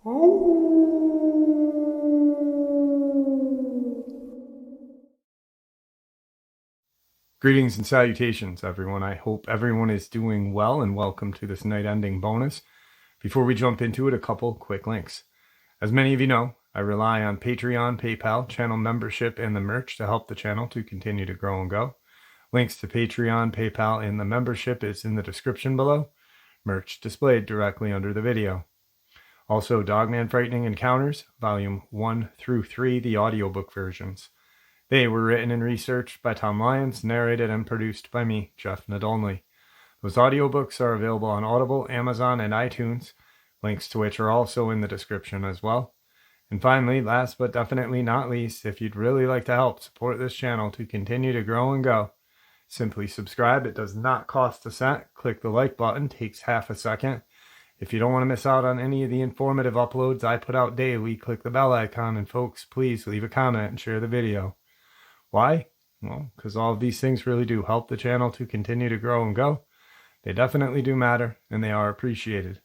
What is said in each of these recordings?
Greetings and salutations, everyone. I hope everyone is doing well, and welcome to this night ending bonus. Before we jump into it, a couple quick links. As many of you know, I rely on Patreon, PayPal, channel membership, and the merch to help the channel to continue to grow and go. Links to Patreon, PayPal, and the membership is in the description below. Merch displayed directly under the video. Also, Dogman Frightening Encounters, Volume 1 through 3, the audiobook versions. They were written and researched by Tom Lyons, narrated and produced by me, Jeff Nadolny. Those audiobooks are available on Audible, Amazon, and iTunes, links to which are also in the description as well. And finally, last but definitely not least, if you'd really like to help support this channel to continue to grow and go, simply subscribe. It does not cost a cent. Click the like button, takes half a second. If you don't want to miss out on any of the informative uploads I put out daily, click the bell icon, and folks, please leave a comment and share the video. Why? Well, because all of these things really do help the channel to continue to grow and go. They definitely do matter, and they are appreciated.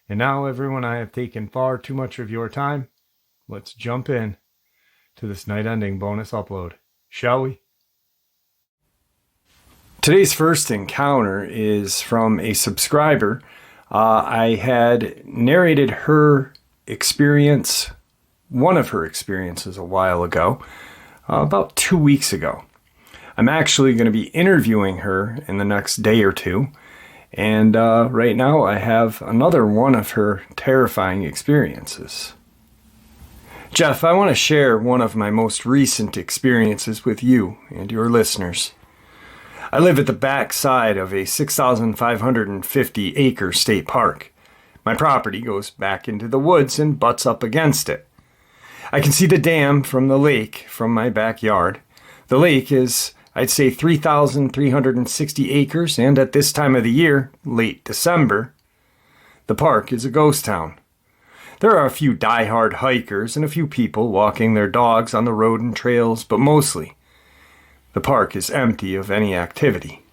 And now, everyone, I have taken far too much of your time. Let's jump in to this night-ending bonus upload, shall we? Today's first encounter is from a subscriber. I had narrated her experience, one of her experiences a while ago, about 2 weeks ago. I'm actually going to be interviewing her in the next day or two, and right now I have another one of her terrifying experiences. Jeff, I want to share one of my most recent experiences with you and your listeners. I live at the back side of a 6,550 acre state park. My property goes back into the woods and butts up against it. I can see the dam from the lake from my backyard. The lake is, I'd say, 3,360 acres, and at this time of the year, late December, the park is a ghost town. There are a few die-hard hikers and a few people walking their dogs on the road and trails, but mostly, the park is empty of any activity.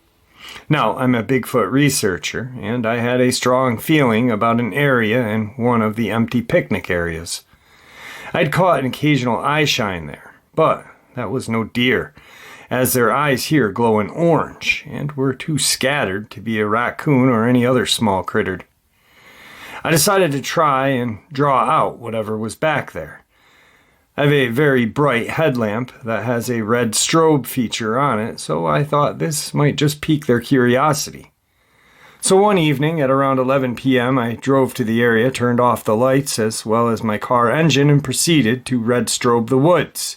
Now, I'm a Bigfoot researcher, and I had a strong feeling about an area in one of the empty picnic areas. I'd caught an occasional eyeshine there, but that was no deer, as their eyes here glow in orange, and were too scattered to be a raccoon or any other small critter. I decided to try and draw out whatever was back there. I have a very bright headlamp that has a red strobe feature on it, so I thought this might just pique their curiosity. So one evening at around 11 p.m. I drove to the area, turned off the lights as well as my car engine, and proceeded to red strobe the woods.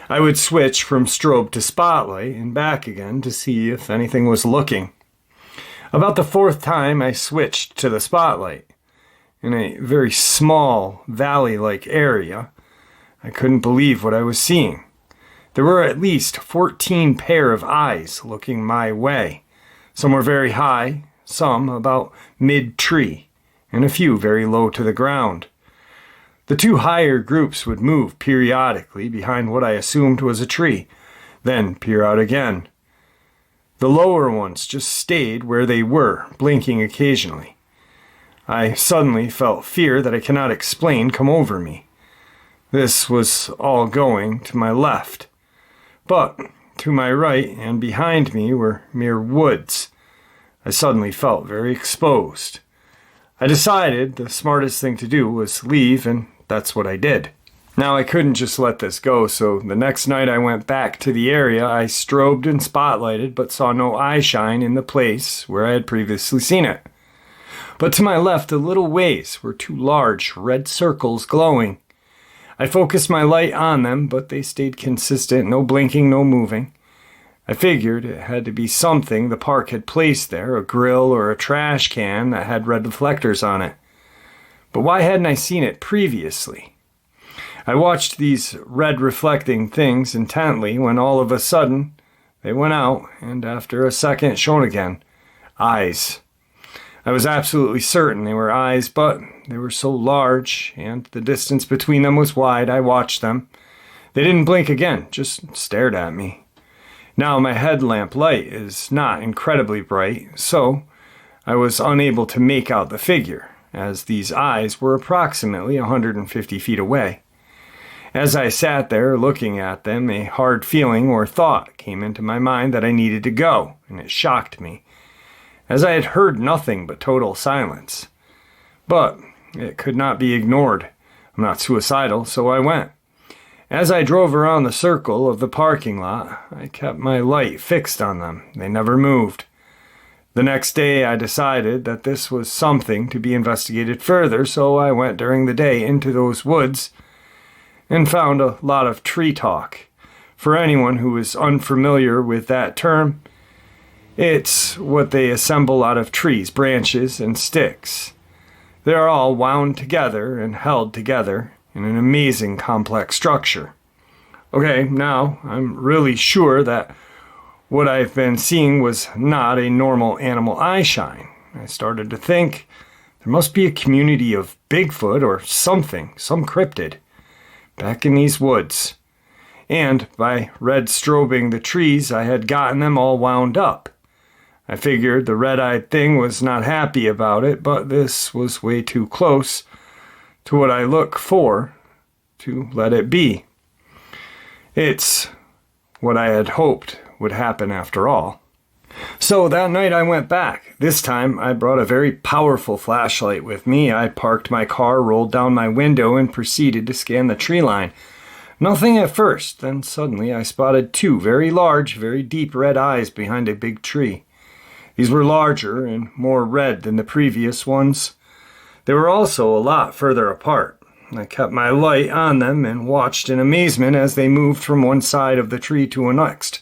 I would switch from strobe to spotlight and back again to see if anything was looking. About the fourth time I switched to the spotlight. In a very small valley-like area, I couldn't believe what I was seeing. There were at least 14 pair of eyes looking my way. Some were very high, some about mid-tree, and a few very low to the ground. The two higher groups would move periodically behind what I assumed was a tree, then peer out again. The lower ones just stayed where they were, blinking occasionally. I suddenly felt fear that I cannot explain come over me. This was all going to my left, but to my right and behind me were mere woods. I suddenly felt very exposed. I decided the smartest thing to do was leave, and that's what I did. Now, I couldn't just let this go, so the next night I went back to the area. I strobed and spotlighted, but saw no eyeshine in the place where I had previously seen it. But to my left, a little ways, were two large red circles glowing. I focused my light on them, but they stayed consistent, no blinking, no moving. I figured it had to be something the park had placed there, a grill or a trash can that had red reflectors on it. But why hadn't I seen it previously? I watched these red reflecting things intently when all of a sudden they went out, and after a second shone again. Eyes. I was absolutely certain they were eyes, but they were so large, and the distance between them was wide. I watched them. They didn't blink again, just stared at me. Now, my headlamp light is not incredibly bright, so I was unable to make out the figure. as these eyes were approximately 150 feet away. As I sat there looking at them, a hard feeling or thought came into my mind that I needed to go, and it shocked me, as I had heard nothing but total silence. But it could not be ignored. I'm not suicidal, so I went. As I drove around the circle of the parking lot, I kept my light fixed on them. They never moved. The next day, I decided that this was something to be investigated further, so I went during the day into those woods and found a lot of tree talk. For anyone who is unfamiliar with that term, it's what they assemble out of trees, branches, and sticks. They are all wound together and held together in an amazing complex structure. Okay, now I'm really sure that what I've been seeing was not a normal animal eye shine. I started to think there must be a community of Bigfoot or something, some cryptid, back in these woods. And by red strobing the trees, I had gotten them all wound up. I figured the red-eyed thing was not happy about it, but this was way too close to what I look for to let it be. It's what I had hoped would happen after all. So that night I went back. This time I brought a very powerful flashlight with me. I parked my car, rolled down my window, and proceeded to scan the tree line. Nothing at first, then suddenly I spotted two very large, very deep red eyes behind a big tree. These were larger and more red than the previous ones. They were also a lot further apart. I kept my light on them and watched in amazement as they moved from one side of the tree to the next.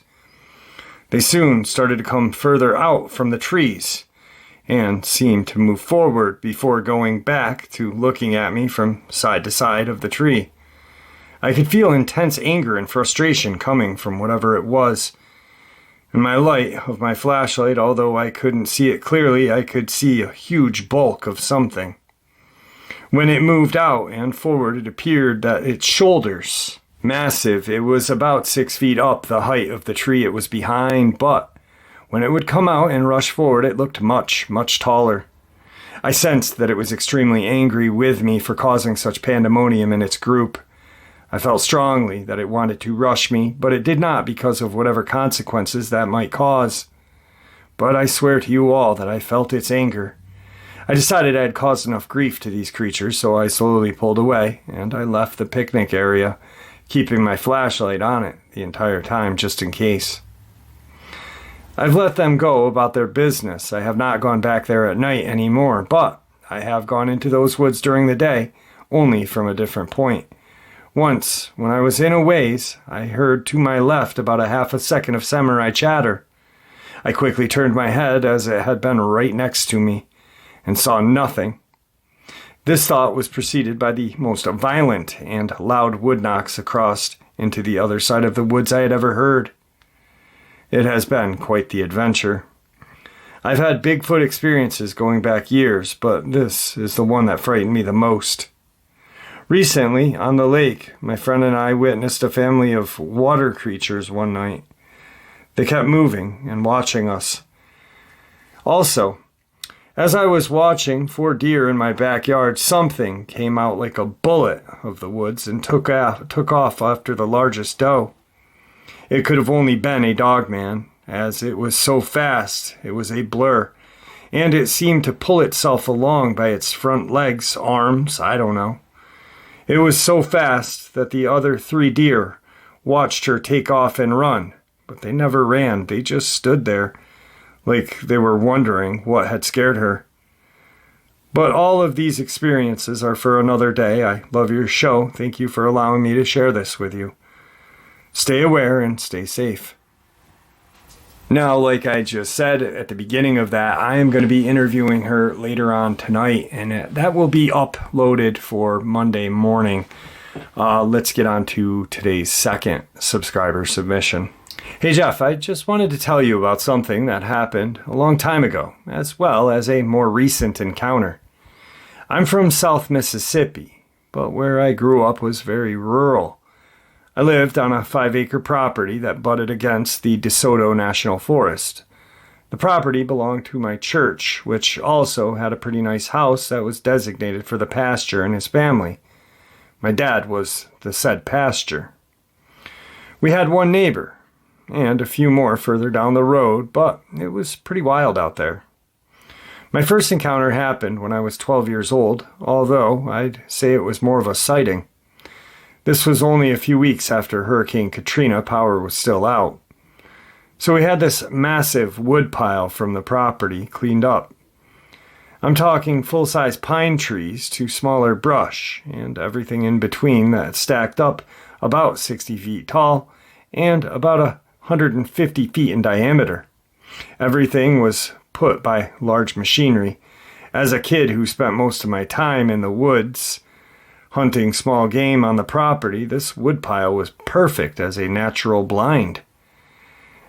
They soon started to come further out from the trees and seemed to move forward before going back to looking at me from side to side of the tree. I could feel intense anger and frustration coming from whatever it was. In my light of my flashlight, although I couldn't see it clearly, I could see a huge bulk of something. When it moved out and forward, it appeared that its shoulders, massive, it was about 6 feet up the height of the tree it was behind, but when it would come out and rush forward, it looked much, much taller. I sensed that it was extremely angry with me for causing such pandemonium in its group. I felt strongly that it wanted to rush me, but it did not because of whatever consequences that might cause. But I swear to you all that I felt its anger. I decided I had caused enough grief to these creatures, so I slowly pulled away, and I left the picnic area, keeping my flashlight on it the entire time just in case. I've let them go about their business. I have not gone back there at night anymore, but I have gone into those woods during the day, only from a different point. Once, when I was in a ways, I heard to my left about a half a second of samurai chatter. I quickly turned my head as it had been right next to me, and saw nothing. This thought was preceded by the most violent and loud wood knocks across into the other side of the woods I had ever heard. It has been quite the adventure. I've had Bigfoot experiences going back years, but this is the one that frightened me the most. Recently, on the lake, my friend and I witnessed a family of water creatures one night. They kept moving and watching us. Also, as I was watching 4 deer in my backyard, something came out like a bullet of the woods and took off after the largest doe. It could have only been a Dogman, as it was so fast it was a blur, and it seemed to pull itself along by its front legs, arms, I don't know. It was so fast that the other 3 deer watched her take off and run, but they never ran, they just stood there, like they were wondering what had scared her. But all of these experiences are for another day. I love your show. Thank you for allowing me to share this with you. Stay aware and stay safe. Now, like I just said at the beginning of that, I am going to be interviewing her later on tonight, and that will be uploaded for Monday morning. Let's get on to today's second subscriber submission. Hey Jeff, I just wanted to tell you about something that happened a long time ago, as well as a more recent encounter. I'm from South Mississippi, but where I grew up was very rural. I lived on a 5-acre property that butted against the DeSoto National Forest. The property belonged to my church, which also had a pretty nice house that was designated for the pastor and his family. My dad was the said pastor. We had one neighbor, and a few more further down the road, but it was pretty wild out there. My first encounter happened when I was 12 years old, although I'd say it was more of a sighting. This was only a few weeks after Hurricane Katrina. Power was still out. So we had this massive wood pile from the property cleaned up. I'm talking full-size pine trees to smaller brush and everything in between that stacked up about 60 feet tall and about 150 feet in diameter. Everything was put by large machinery. As a kid who spent most of my time in the woods hunting small game on the property, this woodpile was perfect as a natural blind.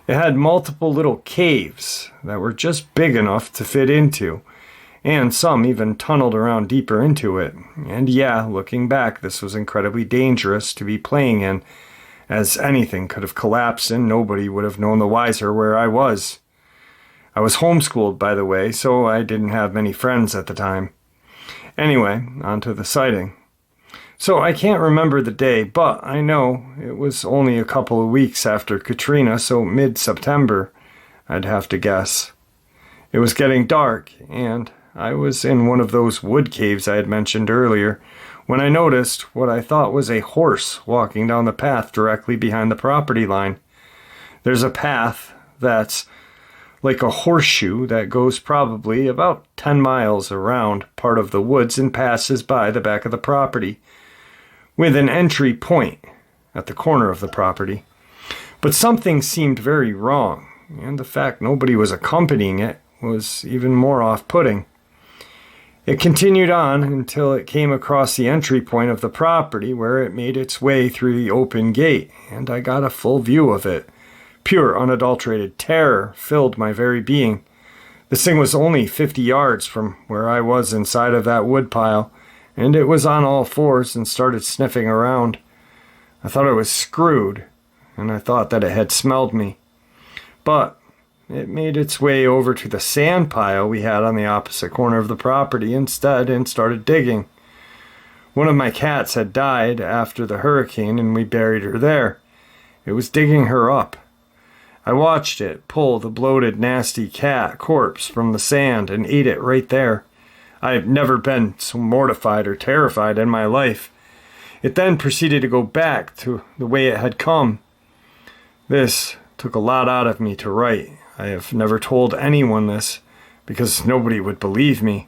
It had multiple little caves that were just big enough to fit into, and some even tunneled around deeper into it. And yeah, looking back, this was incredibly dangerous to be playing in, as anything could have collapsed and nobody would have known the wiser where I was. I was homeschooled, by the way, so I didn't have many friends at the time. Anyway, on to the sighting. So I can't remember the day, but I know it was only a couple of weeks after Katrina, so mid-September, I'd have to guess. It was getting dark, and I was in one of those wood caves I had mentioned earlier, when I noticed what I thought was a horse walking down the path directly behind the property line. There's a path that's like a horseshoe that goes probably about 10 miles around part of the woods and passes by the back of the property, with an entry point at the corner of the property. But something seemed very wrong, and the fact nobody was accompanying it was even more off-putting. It continued on until it came across the entry point of the property, where it made its way through the open gate, and I got a full view of it. Pure, unadulterated terror filled my very being. This thing was only 50 yards from where I was inside of that woodpile, and it was on all fours and started sniffing around. I thought it was screwed, and I thought that it had smelled me. But it made its way over to the sand pile we had on the opposite corner of the property instead and started digging. One of my cats had died after the hurricane, and we buried her there. It was digging her up. I watched it pull the bloated, nasty cat corpse from the sand and ate it right there. I've never been so mortified or terrified in my life. It then proceeded to go back to the way it had come. This took a lot out of me to write. I have never told anyone this because nobody would believe me.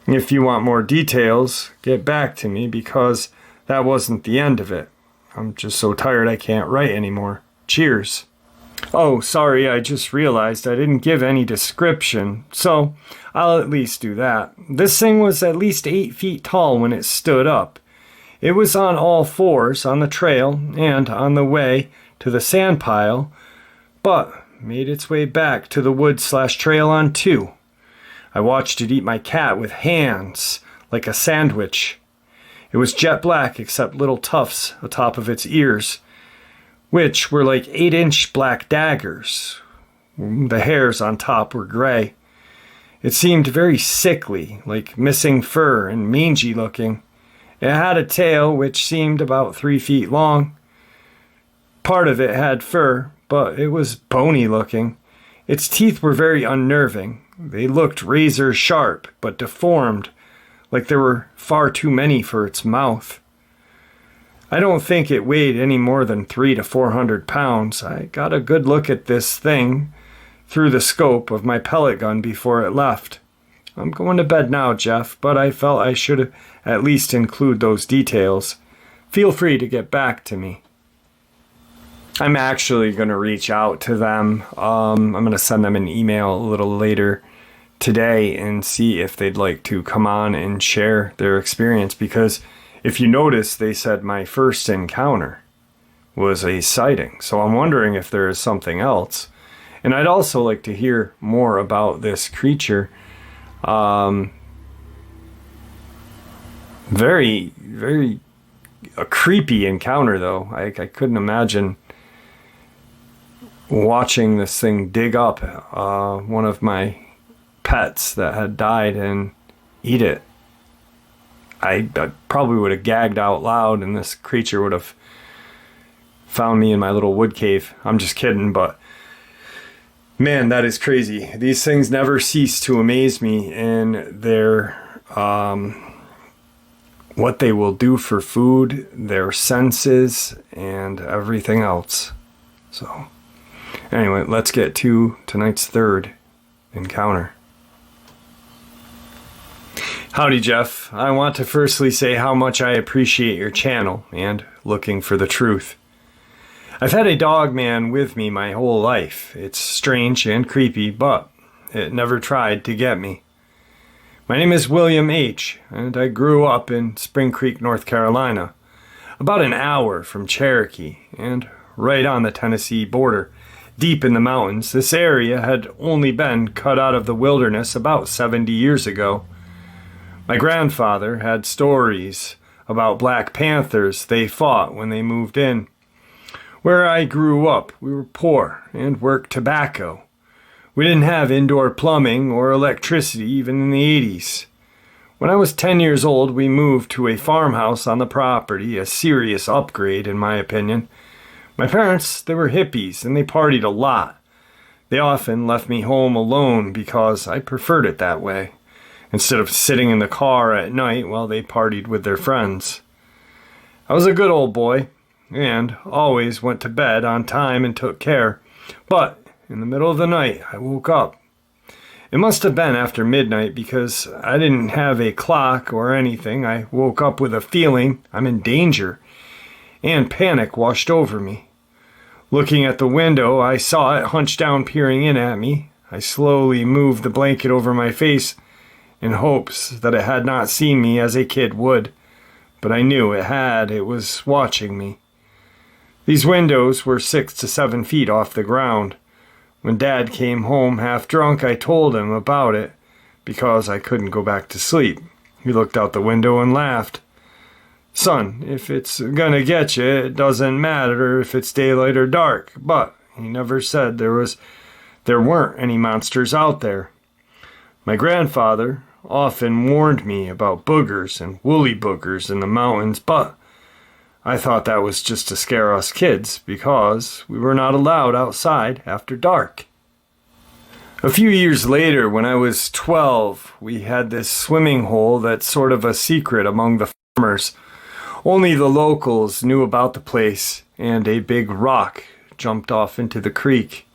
If you want more details, get back to me because that wasn't the end of it. I'm just so tired I can't write anymore. Cheers. Oh, sorry, I just realized I didn't give any description, so I'll at least do that. This thing was at least 8 feet tall when it stood up. It was on all fours on the trail and on the way to the sand pile, but made its way back to the wood/trail on two. I watched it eat my cat with hands, like a sandwich. It was jet black except little tufts atop of its ears, which were like 8-inch black daggers. The hairs on top were gray. It seemed very sickly, like missing fur and mangy looking. It had a tail which seemed about 3 feet long. Part of it had fur, but it was bony looking. Its teeth were very unnerving. They looked razor sharp, but deformed, like there were far too many for its mouth. I don't think it weighed any more than 300 to 400 pounds. I got a good look at this thing through the scope of my pellet gun before it left. I'm going to bed now, Jeff, but I felt I should at least include those details. Feel free to get back to me. I'm actually going to reach out to them. I'm going to send them an email a little later today and see if they'd like to come on and share their experience, because if you notice, they said my first encounter was a sighting. So I'm wondering if there is something else. And I'd also like to hear more about this creature. Very, very a creepy encounter, though. I couldn't imagine watching this thing dig up one of my pets that had died and eat it. I probably would have gagged out loud, and this creature would have found me in my little wood cave. I'm just kidding, but man, that is crazy. These things never cease to amaze me in their what they will do for food, their senses, and everything else. So anyway, let's get to tonight's third encounter. Howdy, Jeff. I want to firstly say how much I appreciate your channel and looking for the truth. I've had a Dogman with me my whole life. It's strange and creepy, but it never tried to get me. My name is William H., and I grew up in Spring Creek, North Carolina, about an hour from Cherokee, and right on the Tennessee border. Deep in the mountains, this area had only been cut out of the wilderness about 70 years ago. My grandfather had stories about Black Panthers they fought when they moved in. Where I grew up, we were poor and worked tobacco. We didn't have indoor plumbing or electricity even in the 80s. When I was 10 years old, we moved to a farmhouse on the property, a serious upgrade in my opinion. My parents, they were hippies and they partied a lot. They often left me home alone because I preferred it that way, instead of sitting in the car at night while they partied with their friends. I was a good old boy, and always went to bed on time and took care. But in the middle of the night, I woke up. It must have been after midnight because I didn't have a clock or anything. I woke up with a feeling I'm in danger, and panic washed over me. Looking at the window, I saw it hunched down peering in at me. I slowly moved the blanket over my face in hopes that it had not seen me as a kid would, but I knew it had. It was watching me. These windows were 6 to 7 feet off the ground. When Dad came home half drunk, I told him about it because I couldn't go back to sleep. He looked out the window and laughed. "Son, if it's gonna get you, it doesn't matter if it's daylight or dark." But he never said there weren't any monsters out there. My grandfather often warned me about boogers and woolly boogers in the mountains, but I thought that was just to scare us kids because we were not allowed outside after dark. A few years later, when I was 12, we had this swimming hole that's sort of a secret among the farmers. Only the locals knew about the place, and a big rock jumped off into the creek.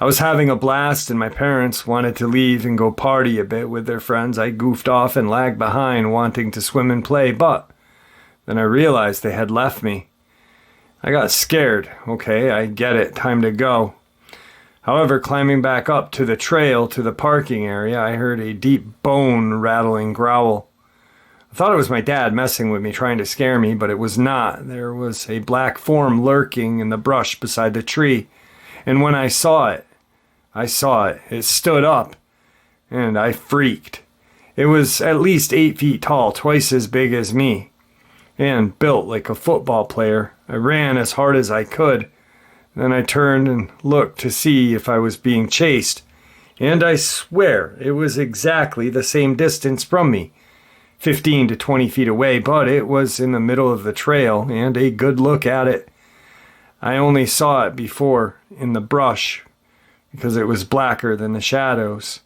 I was having a blast and my parents wanted to leave and go party a bit with their friends. I goofed off and lagged behind wanting to swim and play, but then I realized they had left me. I got scared. Okay, I get it. Time to go. However, climbing back up to the trail to the parking area, I heard a deep bone-rattling growl. I thought it was my dad messing with me, trying to scare me, but it was not. There was a black form lurking in the brush beside the tree, and when I saw it. It stood up, and I freaked. It was at least 8 feet tall, twice as big as me, and built like a football player. I ran as hard as I could. Then I turned and looked to see if I was being chased, and I swear it was exactly the same distance from me, 15 to 20 feet away, but it was in the middle of the trail, and a good look at it. I only saw it before in the brush because it was blacker than the shadows.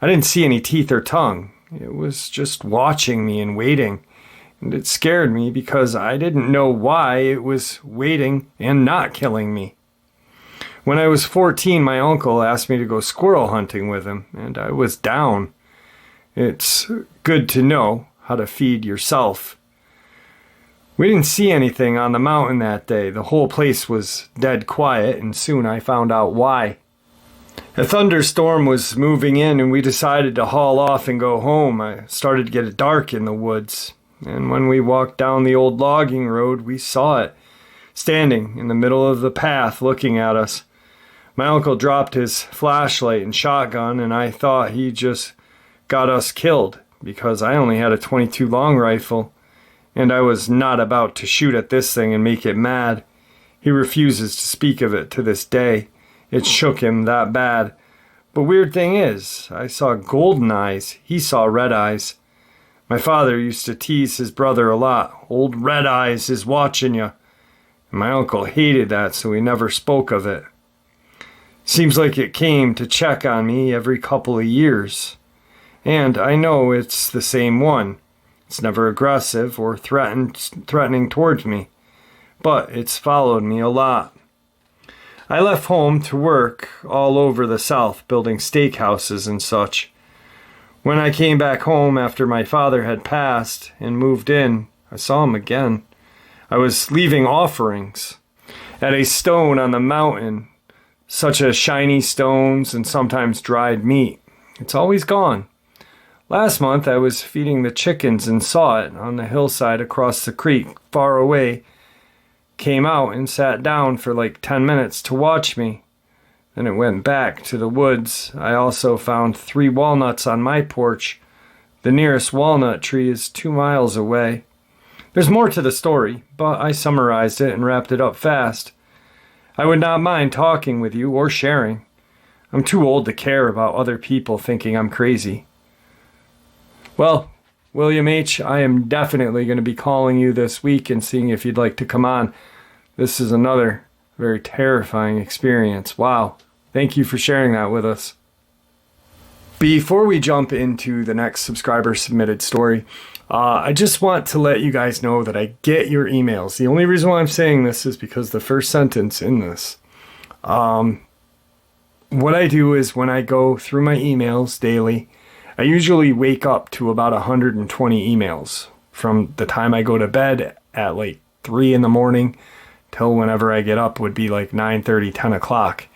I didn't see any teeth or tongue. It was just watching me and waiting. And it scared me because I didn't know why it was waiting and not killing me. When I was 14, my uncle asked me to go squirrel hunting with him, and I was down. It's good to know how to feed yourself. We didn't see anything on the mountain that day. The whole place was dead quiet, and soon I found out why. A thunderstorm was moving in, and we decided to haul off and go home. It started to get dark in the woods. And when we walked down the old logging road, we saw it, standing in the middle of the path looking at us. My uncle dropped his flashlight and shotgun, and I thought he just got us killed because I only had a .22 long rifle, and I was not about to shoot at this thing and make it mad. He refuses to speak of it to this day. It shook him that bad. But weird thing is, I saw golden eyes. He saw red eyes. My father used to tease his brother a lot. Old Red Eyes is watching you. And my uncle hated that, so he never spoke of it. Seems like it came to check on me every couple of years. And I know it's the same one. It's never aggressive or threatening towards me. But it's followed me a lot. I left home to work all over the South, building steakhouses and such. When I came back home after my father had passed and moved in, I saw him again. I was leaving offerings at a stone on the mountain, such as shiny stones and sometimes dried meat. It's always gone. Last month I was feeding the chickens and saw it on the hillside across the creek, far away. Came out and sat down for like 10 minutes to watch me. Then it went back to the woods. I also found 3 walnuts on my porch. The nearest walnut tree is 2 miles away. There's more to the story, but I summarized it and wrapped it up fast. I would not mind talking with you or sharing. I'm too old to care about other people thinking I'm crazy. Well, William H., I am definitely going to be calling you this week and seeing if you'd like to come on. This is another very terrifying experience. Wow. Thank you for sharing that with us. Before we jump into the next subscriber submitted story, I just want to let you guys know that I get your emails. The only reason why I'm saying this is because the first sentence in this. What I do is when I go through my emails daily, I usually wake up to about 120 emails from the time I go to bed at like 3 in the morning till whenever I get up would be like 9:30, 10 o'clock.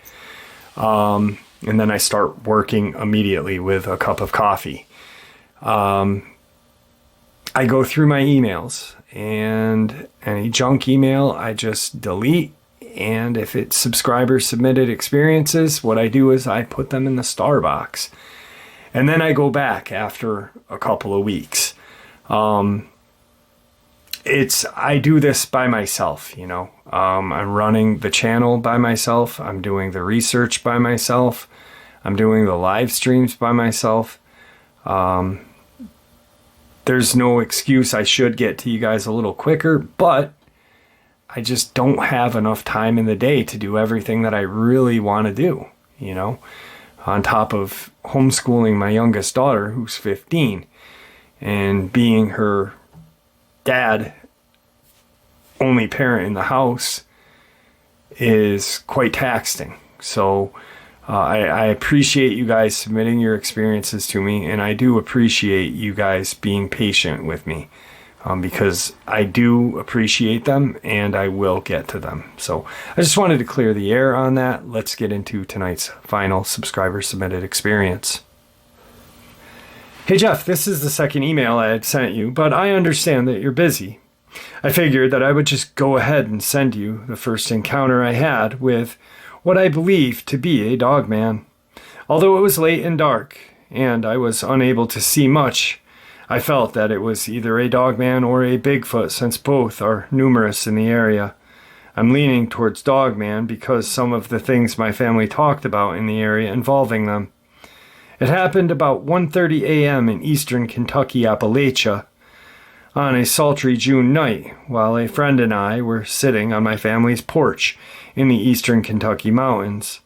And then I start working immediately with a cup of coffee. I go through my emails, and any junk email I just delete. And if it's subscriber submitted experiences, what I do is I put them in the star box. And then I go back after a couple of weeks. I do this by myself, you know. I'm running the channel by myself. I'm doing the research by myself. I'm doing the live streams by myself. There's no excuse I should get to you guys a little quicker, but I just don't have enough time in the day to do everything that I really want to do, you know. On top of homeschooling my youngest daughter, who's 15, and being her dad, only parent in the house, is quite taxing. So I appreciate you guys submitting your experiences to me, and I do appreciate you guys being patient with me. Because I do appreciate them and I will get to them. So I just wanted to clear the air on that. Let's get into tonight's final subscriber submitted experience. Hey Jeff, this is the second email I had sent you, but I understand that you're busy. I figured that I would just go ahead and send you the first encounter I had with what I believe to be a dogman. Although it was late and dark and I was unable to see much, I felt that it was either a dogman or a Bigfoot, since both are numerous in the area. I'm leaning towards dogman because some of the things my family talked about in the area involving them. It happened about 1:30 a.m. in eastern Kentucky, Appalachia, on a sultry June night, while a friend and I were sitting on my family's porch in the eastern Kentucky mountains.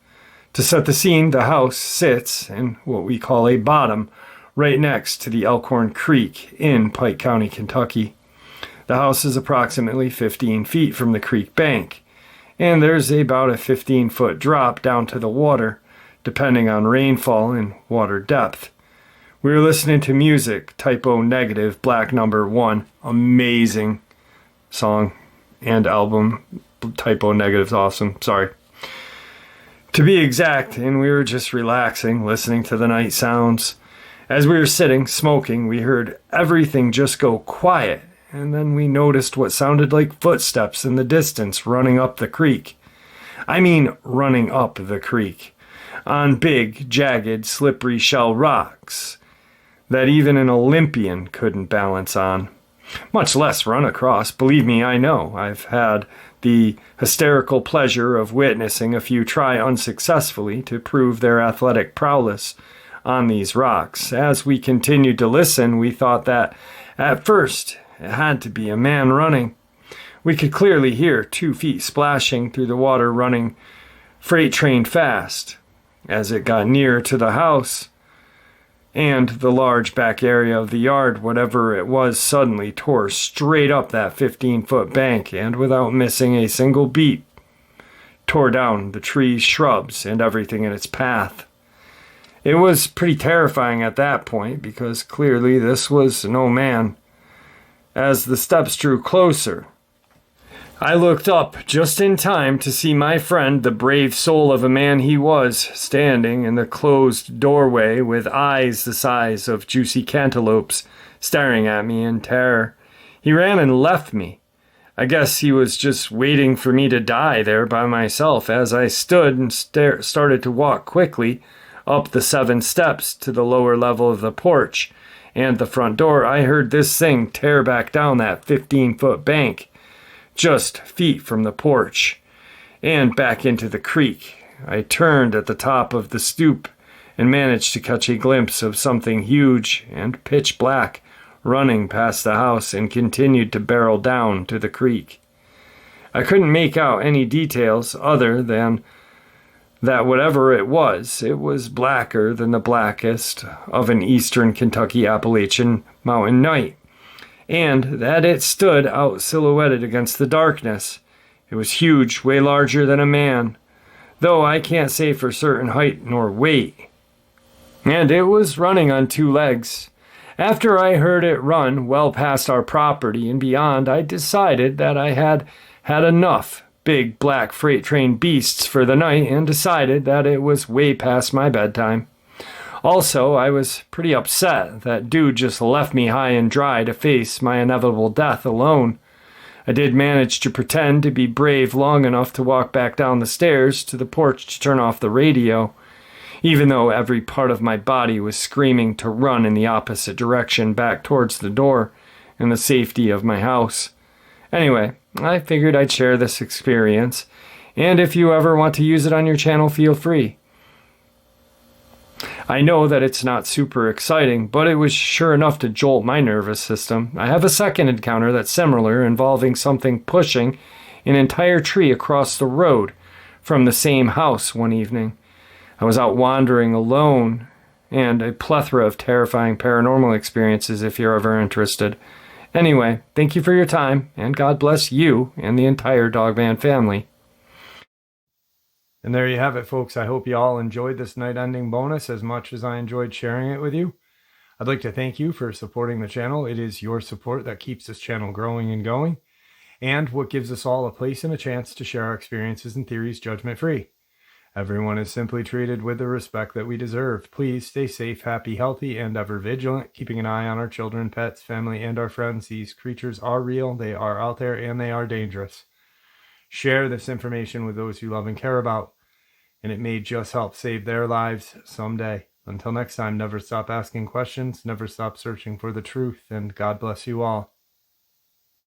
To set the scene, the house sits in what we call a bottom, right next to the Elkhorn Creek in Pike County, Kentucky. The house is approximately 15 feet from the creek bank, and there's about a 15-foot drop down to the water, depending on rainfall and water depth. We were listening to music, Typo Negative, Black Number 1, amazing song and album. Typo Negative's awesome, sorry. To be exact, and we were just relaxing, listening to the night sounds. As we were sitting, smoking, we heard everything just go quiet, and then we noticed what sounded like footsteps in the distance running up the creek. I mean running up the creek, on big, jagged, slippery shell rocks that even an Olympian couldn't balance on, much less run across. Believe me, I know. I've had the hysterical pleasure of witnessing a few try unsuccessfully to prove their athletic prowess on these rocks. As we continued to listen, we thought that, at first, it had to be a man running. We could clearly hear 2 feet splashing through the water running freight train fast. As it got near to the house and the large back area of the yard, whatever it was suddenly tore straight up that 15-foot bank and, without missing a single beat, tore down the trees, shrubs, and everything in its path. It was pretty terrifying at that point because clearly this was no man. As the steps drew closer, I looked up just in time to see my friend, the brave soul of a man he was, standing in the closed doorway with eyes the size of juicy cantaloupes, staring at me in terror. He ran and left me. I guess he was just waiting for me to die there by myself as I stood and started to walk quickly up the 7 steps to the lower level of the porch and the front door. I heard this thing tear back down that 15-foot bank, just feet from the porch, and back into the creek. I turned at the top of the stoop and managed to catch a glimpse of something huge and pitch black running past the house and continued to barrel down to the creek. I couldn't make out any details other than that whatever it was blacker than the blackest of an eastern Kentucky Appalachian mountain night, and that it stood out silhouetted against the darkness. It was huge, way larger than a man, though I can't say for certain height nor weight. And it was running on 2 legs. After I heard it run well past our property and beyond, I decided that I had had enough big black freight train beasts for the night and decided that it was way past my bedtime. Also, I was pretty upset that dude just left me high and dry to face my inevitable death alone. I did manage to pretend to be brave long enough to walk back down the stairs to the porch to turn off the radio, even though every part of my body was screaming to run in the opposite direction back towards the door and the safety of my house. Anyway, I figured I'd share this experience, and if you ever want to use it on your channel, feel free. I know that it's not super exciting, but it was sure enough to jolt my nervous system. I have a second encounter that's similar, involving something pushing an entire tree across the road from the same house one evening. I was out wandering alone, and a plethora of terrifying paranormal experiences if you're ever interested. Anyway, thank you for your time, and God bless you and the entire Dogman family. And there you have it, folks. I hope you all enjoyed this night-ending bonus as much as I enjoyed sharing it with you. I'd like to thank you for supporting the channel. It is your support that keeps this channel growing and going, and what gives us all a place and a chance to share our experiences and theories judgment-free. Everyone is simply treated with the respect that we deserve. Please stay safe, happy, healthy, and ever vigilant, keeping an eye on our children, pets, family, and our friends. These creatures are real, they are out there, and they are dangerous. Share this information with those you love and care about, and it may just help save their lives someday. Until next time, never stop asking questions, never stop searching for the truth, and God bless you all.